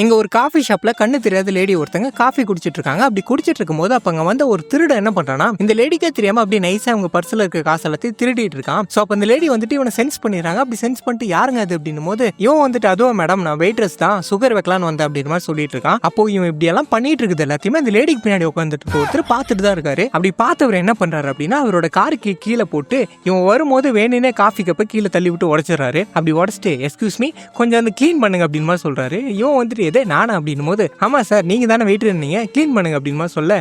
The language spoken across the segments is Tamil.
எங்க ஒரு காஃபி ஷாப்ல கண்ணு தெரியாத லேடி ஒருத்தங்க காஃபி குடிச்சிட்டு இருக்காங்க. அப்படி குடிச்சிட்டு இருக்கும்போது அப்ப அங்க வந்து ஒரு திருடன் என்ன பண்றானா, இந்த லேடிக்கே தெரியாம அப்படியே நைஸா அவங்க பர்ஸ்ல இருக்க காசு எல்லாத்தையும் திருடிட்டு இருக்கான். சோ அப்ப இந்த லேடி வந்துட்டு இவனை சென்ஸ் பண்ணிடுறாங்க. அப்படி சென்ஸ் பண்ணிட்டு யாருங்க அது அப்படின்னும் போது இவன் வந்துட்டு அதுவா மேடம் நான் வெயிட்ரஸ் தான், சுகர் வைக்கலான்னு வந்தேன் அப்படின்னு மாதிரி சொல்லிட்டு இருக்கான். அப்போ இவன் இப்படி எல்லாம் பண்ணிட்டு இருக்குது எல்லாத்தையுமே இந்த லேடிக்கு பின்னாடி உட்காந்துட்டு ஒருத்தர் பார்த்துட்டு தான் இருக்காரு. அப்படி பார்த்தவர் என்ன பண்றாரு அப்படின்னா, அவரோட காருக்கு கீழே போட்டு இவன் வரும்போது வேணுனே காஃபி கப்பை கீழே தள்ளி விட்டு உடைச்சிடறாரு. அப்படி உடச்சிட்டு எக்ஸ்கியூஸ் மீ கொஞ்சம் அந்த கிளீன் பண்ணுங்க அப்படின்னு மாதிரி சொல்றாரு. இவன் வந்துட்டு எதே நானா அப்படின்னு போது ஆமா சார் நீங்க தானே வெயிட்டர் இருந்தீங்க, கிளீன் பண்ணுங்க அப்படின்னு சொல்ல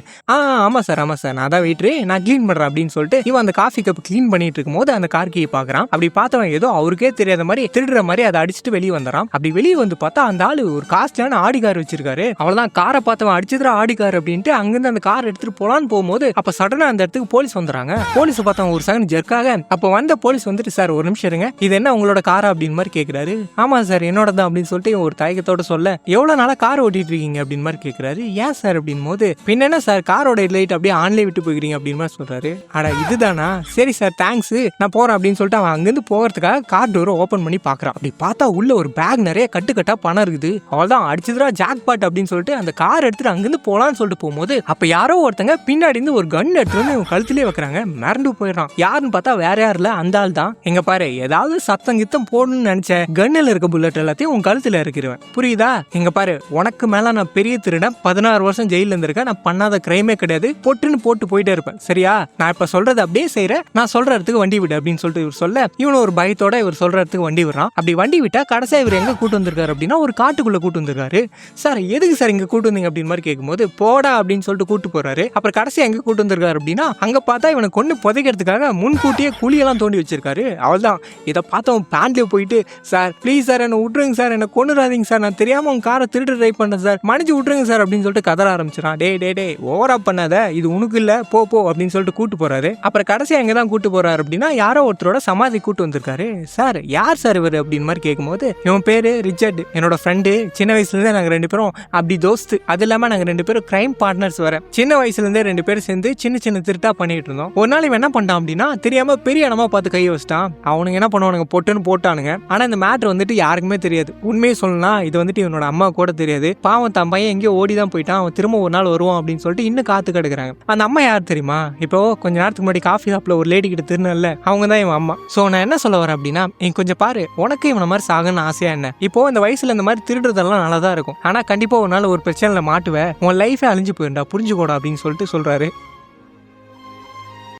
ஆமா சார் நான் தான் வெயிட்டரு, நான் கிளீன் பண்றேன் அப்படின்னு சொல்லிட்டு இவன் அந்த காஃபி கப் கிளீன் பண்ணிட்டு இருக்கும் போது அந்த கார் கீயை பாக்குறான். அப்படி பார்த்தவன் ஏதோ அவருக்கே தெரியாத மாதிரி திருடுற மாதிரி அதை அடிச்சுட்டு வெளியே வந்துறான். அப்படி வெளியே வந்து பார்த்தா அந்த ஆளு ஒரு காஸ்ட்லியான ஆடி கார் வச்சிருக்காரு. அவ்வளவுதான் காரை பார்த்தவன் அடிச்சுதுரா ஆடி கார் அப்படின்ட்டு அங்கிருந்து அந்த கார் எடுத்துட்டு போலான்னு போகும்போது அப்ப சடனா அந்த இடத்துக்கு போலீஸ் வந்துறாங்க. போலீஸ் பார்த்தவன் ஒரு செகண்ட் ஜெர்க்காக அப்ப வந்த போலீஸ் வந்துட்டு சார் ஒரு நிமிஷம் இருங்க, இது என்ன உங்களோட காரா அப்படின்னு மாதிரி கேட்கிறாரு. ஆமா சார் என்னோட தான் அப்படின்னு சொல்லிட்டு ஒரு தயக்கத்தோட சொல்ல எவ்வளவு நாளா கார் ஓட்டிட்டு இருக்கீங்க அப்படின்னு மாதிரி கேட்கிறாரு. ஏன் சார் அப்படின்னு போது பின்ன என்ன சார் காரோட லைட் அப்படியே ஆன்லைன் விட்டு போய்க்கிறீங்க அப்படின்னு மாதிரி சொல்றாரு. அட இதுதானா, சரி சார் தேங்க்ஸ் நான் போறேன் அப்படின்னு சொல்லிட்டு அவன் அங்கிருந்து போகிறதுக்காக கார் டோரை ஓபன் பண்ணி பாக்குறான். அப்படி பார்த்தா உள்ள ஒரு பேக் நிறைய கட்டுக்கட்டா பணம் இருக்குது. அவள்தான் அடிச்சதுரா ஜாக் பாட் அப்படின்னு சொல்லிட்டு அந்த கார் எடுத்துட்டு அங்கிருந்து போலான்னு சொல்லிட்டு போகும்போது அப்ப யாரோ ஒருத்தங்க பின்னாடி இருந்து ஒரு கன் எடுத்து வந்து கழுத்திலே வைக்கிறாங்க. மிரண்டு போயிடறான். யாருன்னு பார்த்தா வேற யாருல அந்த ஆள் தான். எங்க பாரு ஏதாவது சத்தம் கித்தம் போடணும்னு நினைச்ச கன்னில் இருக்க புல்லட் எல்லாத்தையும் உன் கழுத்துல இருக்கிறவன் புரியுதா. எங்க பாரு உனக்கு மேல நான் பெரிய திருடன், 16 வருஷம் ஜெயில இருந்திருக்கேன், நான் பண்ணாத கிரைமே கிடையாது, பொட்டுன்னு போட்டு போயிட்டே இருப்பேன் சரியா. நான் இப்ப சொல்றது அப்படியே செய்யறேன், நான் சொல்ற இடத்துக்கு வண்டி விடு அப்படின்னு சொல்லிட்டு இவர் சொல்ல இவனு ஒரு பயத்தோட இவர் சொல்ற இடத்துக்கு வண்டி விடுறான். அப்படி வண்டி விட்டா கடைசியா இவர் எங்க கூட்டு வந்திருக்காரு அப்படின்னா ஒரு காட்டுக்குள்ள கூட்டு வந்திருக்காரு. சார் எதுக்கு சார் இங்க கூட்டு வந்தீங்க அப்படின்னு மாதிரி கேட்கும்போது போடா அப்படின்னு சொல்லிட்டு கூட்டு போறாரு. அப்புறம் கடைசியா எங்க கூட்டு வந்திருக்காரு அப்படின்னா அங்க பார்த்தா இவனை கொண்டு புதைக்கிறதுக்காக முன்கூட்டியே குழியெல்லாம் தோண்டி வச்சிருக்காரு. அவள்தான் இதை பார்த்தவன் பேண்ட்லயே போயிட்டு சார் ப்ளீஸ் சார் என்ன விட்டுருங்க சார், என்ன கொண்டுறாதீங்க சார், நான் தெரியாம உங்க காரை திருட்டு ட்ரை பண்ணேன் சார், மன்னிச்சு விட்டுருங்க சார் அப்படின்னு சொல்லிட்டு கதற ஆரம்பிச்சிடான். டே ஓவரா பண்ணாத, இது உனக்கு இல்ல போ அப்படின்னு சொல்லிட்டு கூட்டு போறாரு. அப்புறம் கடைசியா எங்க தான் கூட்டு போறாரு அப்படின்னா யாரோ ஒருத்தரோட சமாதி கூட்டு வந்திருக்காரு. சார் யார் சார் இவர் அப்படின்னு மாதிரி கேட்கும்போது இவன் பேரு ரிச்சர்ட், என்னோட ஃப்ரெண்டு, சின்ன வயசுல இருந்தே நாங்க 2 பேரும் அப்படி தோஸ்து, அது இல்லாம நாங்க 2 பேரும் கிரைம் பார்ட்னர்ஸ். வர சின்ன வயசுல இருந்தே 2 பேரும் சேர்ந்து சின்ன திருட்டா பண்ணிட்டு இருந்தோம். ஒரு நாள் இவன் என்ன பண்ணான் அப்படின்னா தெரியாம பெரிய இடமா பார்த்து கை வச்சிட்டான். அவனுங்க என்ன பண்ணுவானுங்க பொட்டுன்னு போட்டானுங்க. ஆனா இந்த மேட்டர் வந்துட்டு யாருக்குமே தெரியாது. உண்மையை சொல்லலாம் இது வந்துட்டு இவனோட அம்மா கூட தெரியாது. பாவம் தன் பையன் எங்கேயோ ஓடி தான் போயிட்டான், அவன் திரும்ப ஒரு நாள் வருவான் அப்படின்னு சொல்லிட்டு இன்னும் காத்து கிடக்குறாங்க. அந்த அம்மா யார் தெரியுமா, இப்போ கொஞ்ச நேரத்துக்கு முன்னாடி காஃபி ஷாப்ல ஒரு லேடி கிட்ட திருநல்ல அவங்க தான் இவன் அம்மா. சோ நான் என்ன சொல்ல வரேன் அப்படின்னா கொஞ்சம் பாரு உனக்கு இவன மாதிரி சாகன்னு ஆசையா என்ன, இப்போ இந்த வயசுல இந்த மாதிரி திருடுறதெல்லாம் நல்லா தான் இருக்கும், ஆனா கண்டிப்பா ஒரு நாள் ஒரு பிரச்சனைல மாட்டுவ, உன் லைஃபே அழிஞ்சு போயிருந்தா புரிஞ்சுக்கோடா அப்படின்னு சொல்லிட்டு சொல்றாரு.